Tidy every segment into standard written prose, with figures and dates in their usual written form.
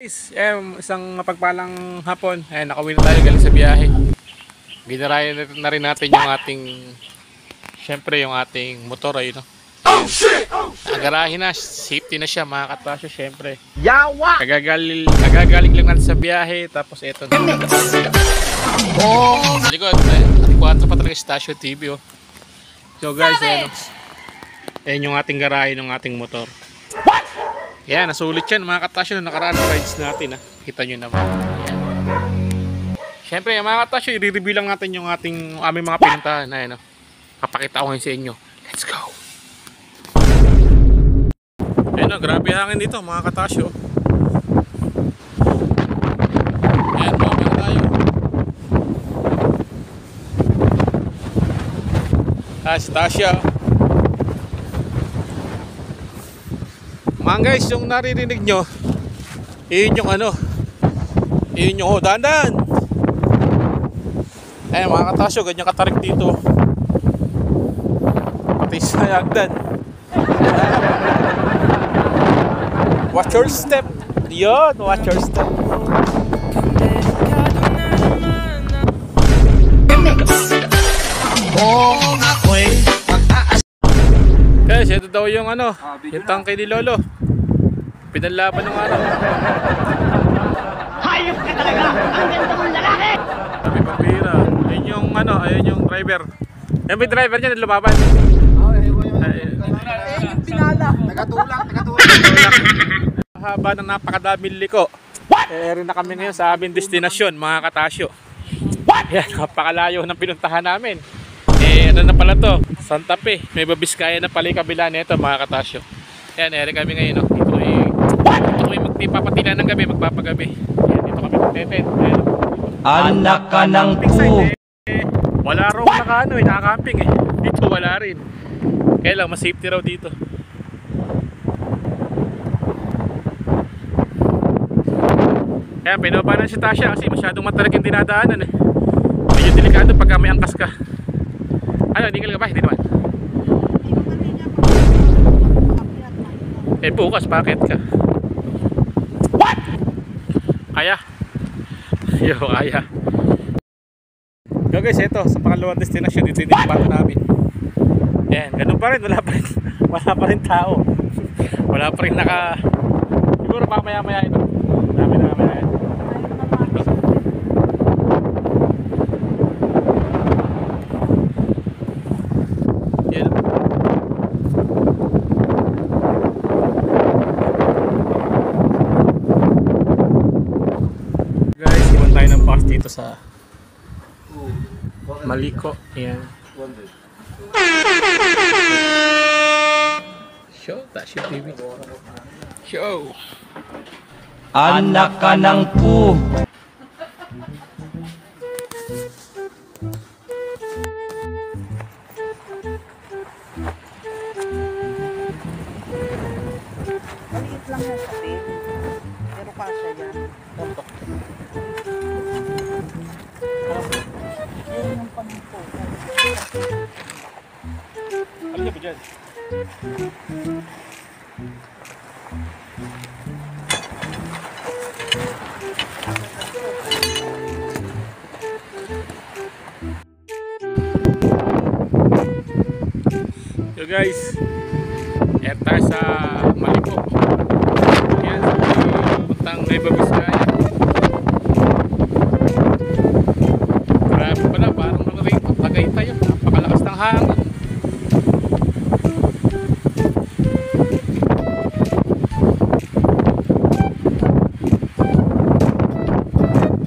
Guys, isang mapagpalang hapon. Nakauwi na tayo galing sa biyahe. Ginarayan na rin natin yung ating, syempre yung ating motor ay no. Nagarahin na, safety na siya mga katasyo, syempre. Yawa! Nagagaling lang natin sa biyahe, tapos eto na. Sa likod, ating 4 pa talaga Stasyo TV oh. So guys, ayan yung ating garahe ng ating motor. Yan, nasulit yan mga katasyo na nakaraan rides natin ha. Kita nyo naman. Yan. Siyempre mga katasyo, i-review lang natin yung aming mga pinuntahan. Ayan o. Kapakita ko ngayon sa inyo. Let's go! Ayan o, grabe hangin dito mga katasyo. Ayan, baba na tayo. Stasyo. Mga guys, yung naririnig nyo, yun yung yun yung dandan. Ayan mga katasyo, ganyan katarik dito. Pati sa hagdan. Watch your step. Yun, watch your step. Guys, ito daw yung yung tangkay ni Lolo. Pinalaban ng Hayop ka talaga! Ang ganda mong lalaki! Sabi pambira. Ayun yung ayun yung driver. Yung may driver niya na lumaban. Yung pinala. Nagatulak. Haba ng napakadaming liko. Rin na kami ngayon sa aming destinasyon mga katasyo. Yan, napakalayo ng pinuntahan namin. Ano na pala to? Santa Fe. May Babiskaya na pala yung kabila nito mga katasyo. Yan, kami ngayon. Dito may magpapatila ng gabi, magpapagabi. Yan, dito kami magteten. Anak ka ng po. Wala raw nakakamping eh. Dito wala rin. Kaya lang, mas safety raw dito. Kaya pinapa na si Tasha kasi masyadong matarik yung dinadaanan eh. Medyo delikado pagka may angkas ka. Tinggal ka ba? Hindi naman. Bukas bakit ka? What? Kaya? Yo, kaya. So guys, ito sa pangalawang destinasyon, dito yung pato namin. Ayan, ganun pa rin, wala pa rin tao. Wala pa rin siguro mamaya ito. Dami na mamaya ito. Yan. Guys, iwan tayo ng bus dito sa Maliko. Ayan. Show, Stasyo TV. Show. Anak ka ng po. Maliit lang yung sabi. Pero kasya yan. Ayun yung pampo. Ano ba dyan? So guys, tayo sa Maliko. Yan, puntang Babiskaya. Grabe pala, parang tagay tayo. Napakalakas ng hangin.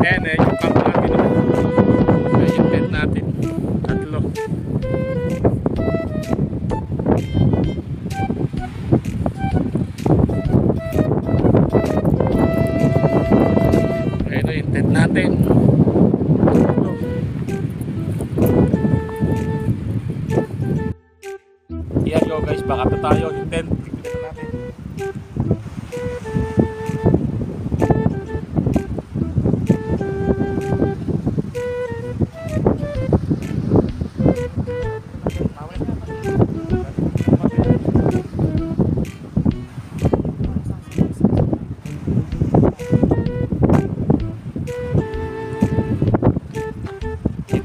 Ayan, yung camp natin. Ayan yung tent natin. Tatlo. Ayan yung tent natin. Yan go guys, baka pa tayo yung tent. Tignan natin.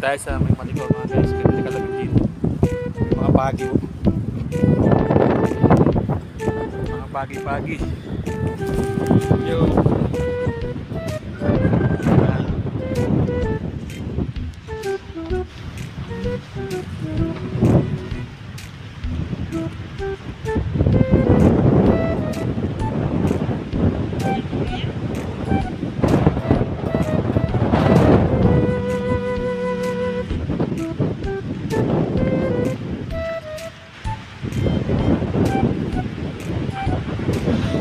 tayo sa may malikor mga guys. Ganda kalamig dito. Mga Baguio. Mga pagi-pagi. Yo.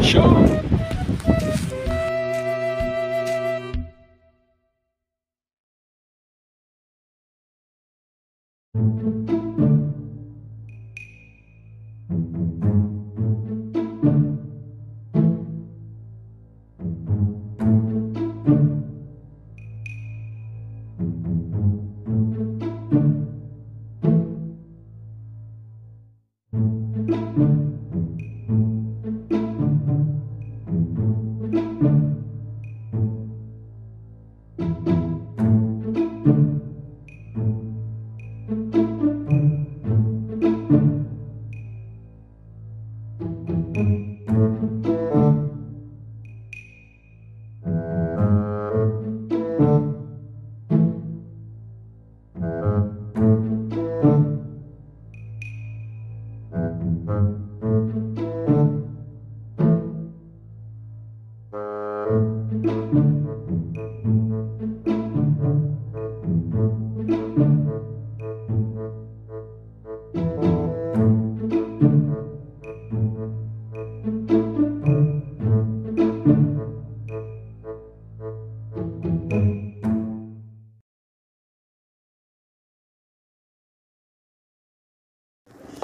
Show.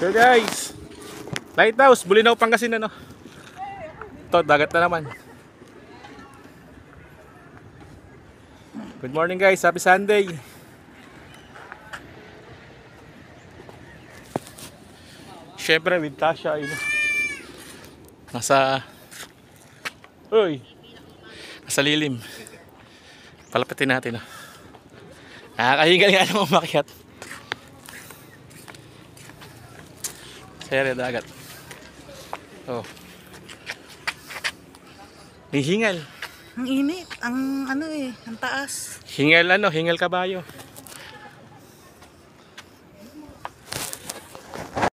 So guys, Lighthouse, Bulinaw, Pangasinan, no? Ito, dagat na naman. Good morning guys, happy Sunday. Syempre with Tasha, yun. Nasa lilim. Palapitin natin, no? Nakakahingal nga naman umakyat. Sere dagat. Oh. May hingal. Ang init. Ang ano eh. Ang taas. Hingal kabayo.